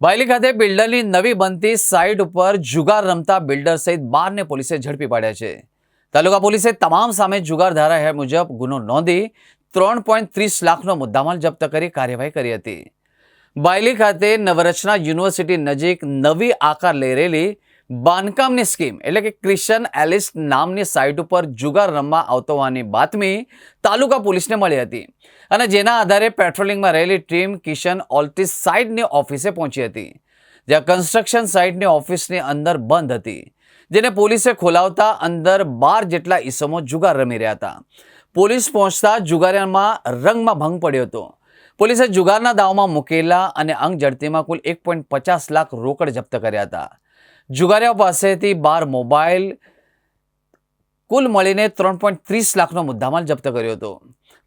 બાયલી ખાતે બિલ્ડરની નવી બનતી સાઇટ ઉપર જુગાર રમતા બિલ્ડર સહિત 12 ને પોલીસે ઝડપી પાડ્યા છે। તાલુકા પોલીસે તમામ સામે જુગાર ધારા હેઠળ મુજબ ગુનો નોંધી 3.30 લાખનો મુદ્દામાલ જપ્ત કરી કાર્યવાહી કરી હતી। બાયલી ખાતે નવરચના યુનિવર્સિટી નજીક નવી આકાર લઈ રહેલી બાંધકામની સ્કીમ એટલે કે ક્રિશ્ચન એલિસ નામની સાઇટ ઉપર જુગાર રમવા આવતો હોવાની બાતમી તાલુકા પોલીસને મળી હતી અને જેના આધારે પેટ્રોલિંગમાં રહેલી ટીમ કિશન ઓલ્ટિસ સાઇટની ઓફિસે પહોંચી હતી, જ્યાં કન્સ્ટ્રક્શન સાઇટની ઓફિસની અંદર બંધ હતી, જેને પોલીસે ખોલાવતા અંદર 12 જેટલા ઈસમો જુગાર રમી રહ્યા હતા। પોલીસ પહોંચતા જુગારીમાં રંગમાં ભંગ પડ્યો હતો। પોલીસે જુગારના દાવમાં મૂકેલા અને અંગ ઝડતીમાં કુલ 1.50 લાખ રોકડ જપ્ત કર્યા હતા। જુગારીઓ પાસેથી 12 મોબાઈલ કુલ મળીને 3.30 લાખનો મુદ્દામાલ જપ્ત કર્યો હતો।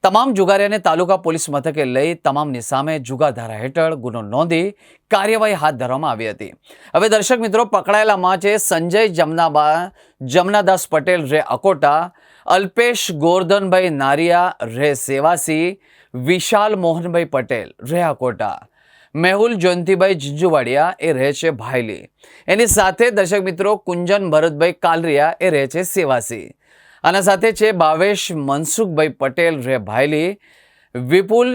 તમામ જુગારીઓને તાલુકા પોલીસ મથકે લઈ તમામની સામે જુગાર ધારા હેઠળ ગુનો નોંધી કાર્યવાહી હાથ ધરવામાં આવી હતી। હવે દર્શક મિત્રો, પકડાયેલામાં છે સંજય જમનાદાસ પટેલ રે અકોટા, અલ્પેશ ગોરધનભાઈ નારિયા રે સેવાસી, વિશાલ મોહનભાઈ પટેલ રે અકોટા, મેહુલ જયંતિભાઈ ઝીંઝુવાડિયા એ રહે છે ભાયલી। એની સાથે દર્શક મિત્રો કુંજન ભરતભાઈ કાલરિયા એ રહે છે સેવાસી। આના સાથે છે ભાવેશ મનસુખભાઈ પટેલ રે ભાયલી, વિપુલ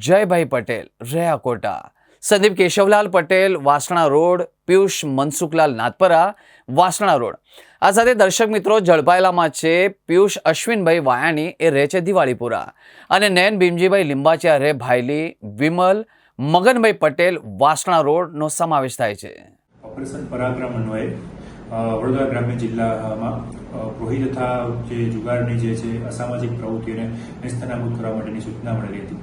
જયભાઈ પટેલ રે અકોટા, સંદીપ કેશવલાલ પટેલ વાસણા રોડ, પિયુષ મનસુખલાલ નાથપરા વાસણા રોડ। આ સાથે દર્શક મિત્રો ઝડપાયેલામાં છે પિયુષ અશ્વિનભાઈ વાયાણી એ રહે છે દિવાળીપુરા અને નયન ભીમજીભાઈ લિંબાચિયા રે ભાયલી, વિમલ મગનભાઈ પટેલ વાસણા રોડનો સમાવેશ થાય છે। ઓપરેશન પરાક્રમ અન્વયે વડોદરા ગ્રામ્ય જિલ્લામાં પ્રોહી તથા જે જુગારની જે છે અસામાજિક પ્રવૃત્તિઓને નિસ્તનાબૂદ કરવા માટેની સૂચના મળેલી હતી,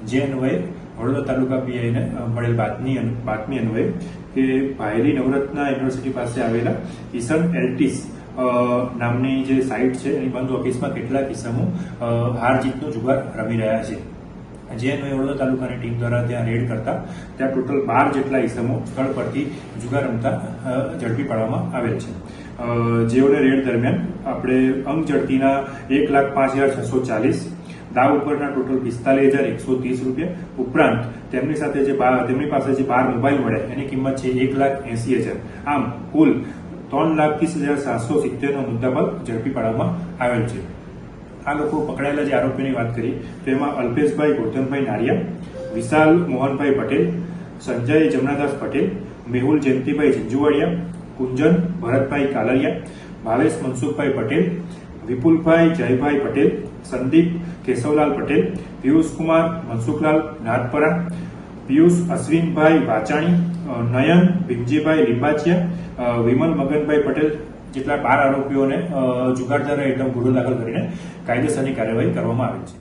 જે અન્વયે વડોદરા તાલુકા પીઆઈને મળેલ બાતમી અન્વયે કે ભાયલી નવરત્ના યુનિવર્સિટી પાસે આવેલા કિશન એલ્ટિસ નામની જે સાઇટ છે એની બંધ ઓફિસમાં કેટલાક કિસ્સામાં હાર જીતનો જુગાર રમી રહ્યા છે, જે અન્વયે વડોદરા તાલુકાની ટીમ દ્વારા ત્યાં રેડ કરતા ત્યાં ટોટલ 12 જેટલા ઈસમો સ્થળ પરથી જુગાર રમતા ઝડપી પાડવામાં આવેલ છે। જેઓને રેડ દરમિયાન આપણે અંગ ઝડતીના 1,05,640, દાવ ઉપરના ટોટલ 45,130 રૂપિયા ઉપરાંત તેમની સાથે તેમની પાસે જે 12 મોબાઈલ મળ્યા એની કિંમત છે 1,80,000, આમ કુલ 3,30,770નો મુદ્દામાલ ઝડપી પાડવામાં આવેલ છે। આ લોકો પકડાયેલા જે આરોપીની વાત કરી તો એમાં અલ્પેશભાઈ ગોરધનભાઈ નારિયા, વિશાલ મોહનભાઈ પટેલ, સંજય જમનાદાસ પટેલ, મેહુલ જયંતિભાઈ ઝીંઝુવાડિયા, કુંજન ભરતભાઈ કાલરિયા, ભાવેશ મનસુખભાઈ પટેલ, વિપુલભાઈ જયભાઈ પટેલ, સંદીપ કેશવલાલ પટેલ, પિયુષ કુમાર મનસુખલાલ નાથપરા, પિયુષ અશ્વિનભાઈ વાચાણી, નયન ભીમજીભાઈ લિંબાચિયા, વિમલ મગનભાઈ પટેલ જેટલા 12 આરોપીઓને જુગાર ધારા હેઠળ ગુનો દાખલ કરીને કાયદેસરની કાર્યવાહી કરવામાં આવી છે।